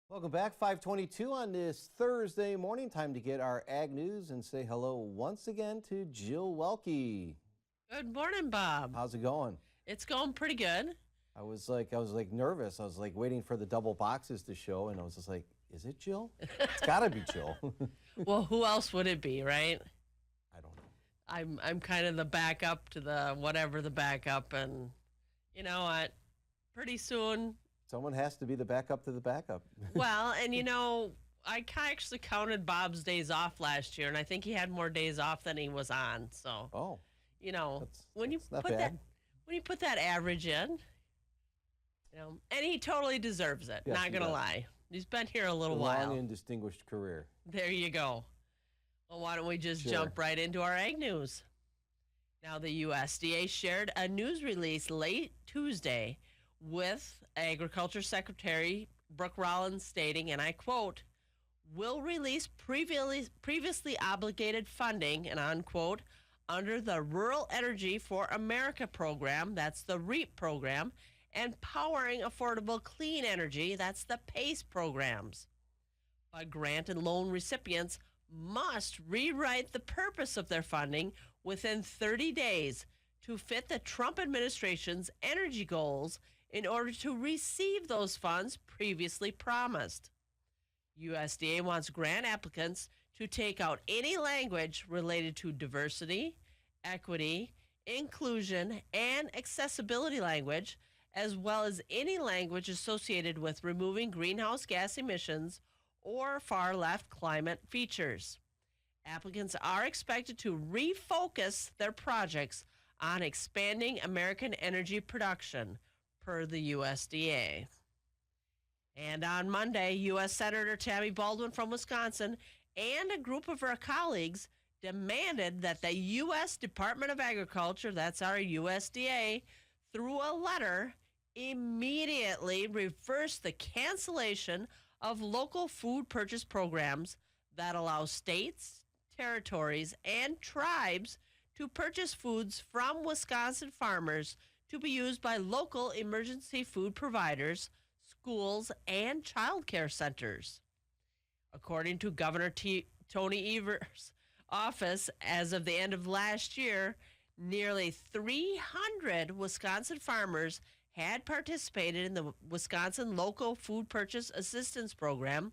Welcome back, 522 on this Thursday morning. Time to get our ag news and say hello once again to Jill Welke. Good morning, Bob. How's it going? It's going pretty good. I was nervous. I was like waiting for the double boxes to show, and I was just like, is it Jill? It's gotta be Jill. Well, who else would it be, right? I don't know. I'm kind of the backup to the whatever the backup, and you know what? Pretty soon. Someone has to be the backup to the backup. Well, and I actually counted Bob's days off last year, and I think he had more days off than he was on. So, Oh, when you that's not put bad. that average in, and he totally deserves it. Yes, Not he gonna does. lie, he's been here a little while. Long and distinguished career. There you go. Well, why don't we just Sure. jump right into our ag news? Now, the USDA shared a news release late Tuesday with Agriculture Secretary Brooke Rollins stating, and I quote, will release previously obligated funding, and unquote, under the Rural Energy for America program, that's the REAP program, and Powering Affordable Clean Energy, that's the PACE programs. But grant and loan recipients must rewrite the purpose of their funding within 30 days to fit the Trump administration's energy goals in order to receive those funds previously promised. USDA wants grant applicants to take out any language related to diversity, equity, inclusion, and accessibility language, as well as any language associated with removing greenhouse gas emissions or far left climate features. Applicants are expected to refocus their projects on expanding American energy production, per the USDA. And on Monday, U.S. Senator Tammy Baldwin from Wisconsin and a group of her colleagues demanded that the U.S. Department of Agriculture, that's our USDA, through a letter, immediately reverse the cancellation of local food purchase programs that allow states, territories, and tribes to purchase foods from Wisconsin farmers to be used by local emergency food providers, schools, and child care centers. According to Governor Tony Evers' office, as of the end of last year, nearly 300 Wisconsin farmers had participated in the Wisconsin Local Food Purchase Assistance Program,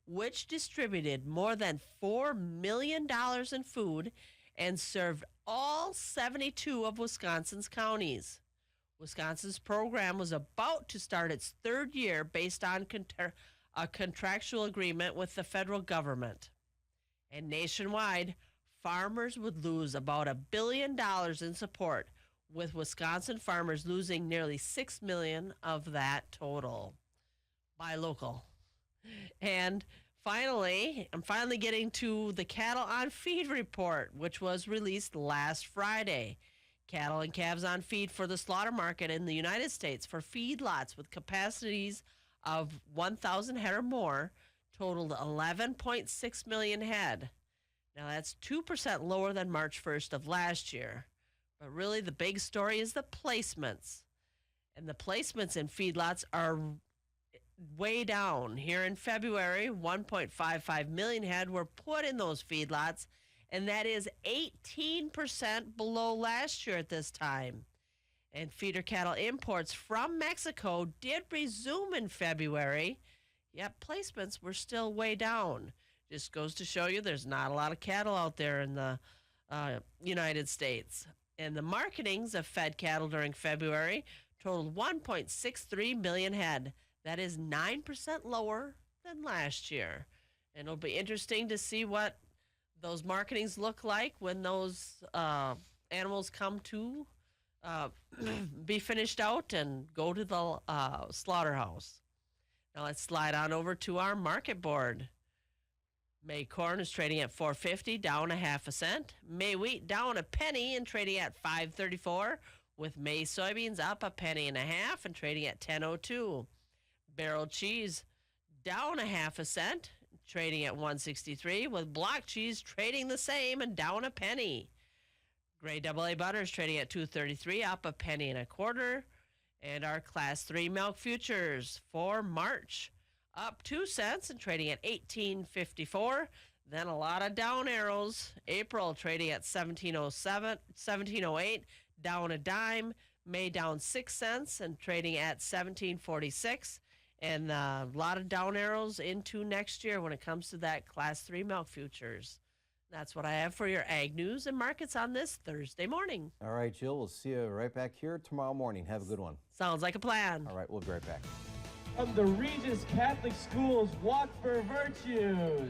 which distributed more than $4 million in food and served all 72 of Wisconsin's counties. Wisconsin's program was about to start its third year based on a contractual agreement with the federal government. And nationwide, farmers would lose about $1 billion in support, with Wisconsin farmers losing nearly $6 million of that total. Buy local. And finally, I'm getting to the Cattle on Feed report, which was released last Friday. Cattle and calves on feed for the slaughter market in the United States for feedlots with capacities of 1,000 head or more totaled 11.6 million head. Now that's 2% lower than March 1st of last year. But really the big story is the placements. And the placements in feedlots are way down. Here in February, 1.55 million head were put in those feedlots, and that is 18% below last year at this time. And feeder cattle imports from Mexico did resume in February, yet placements were still way down. Just goes to show you there's not a lot of cattle out there in the United States. And the marketings of fed cattle during February totaled 1.63 million head. That is 9% lower than last year. And it'll be interesting to see what those marketings look like when those animals come to be finished out and go to the slaughterhouse. Now let's slide on over to our market board. May corn is trading at $4.50, down a half a cent. May wheat down a penny and trading at $5.34, with May soybeans up a penny and a half and trading at $10.02. Barrel cheese down a half a cent, trading at $1.63, with block cheese trading the same and down a penny. Gray AA butter is trading at $2.33, up a penny and a quarter. And our Class 3 milk futures for March up 2 cents and trading at 18.54. Then a lot of down arrows. April trading at 17.07, 17.08, down a dime. May down 6 cents and trading at 17.46. And a lot of down arrows into next year when it comes to that Class 3 milk futures. That's what I have for your ag news and markets on this Thursday morning. All right, Jill, we'll see you right back here tomorrow morning. Have a good one. Sounds like a plan. All right, we'll be right back. From the Regis Catholic Schools Walk for Virtues.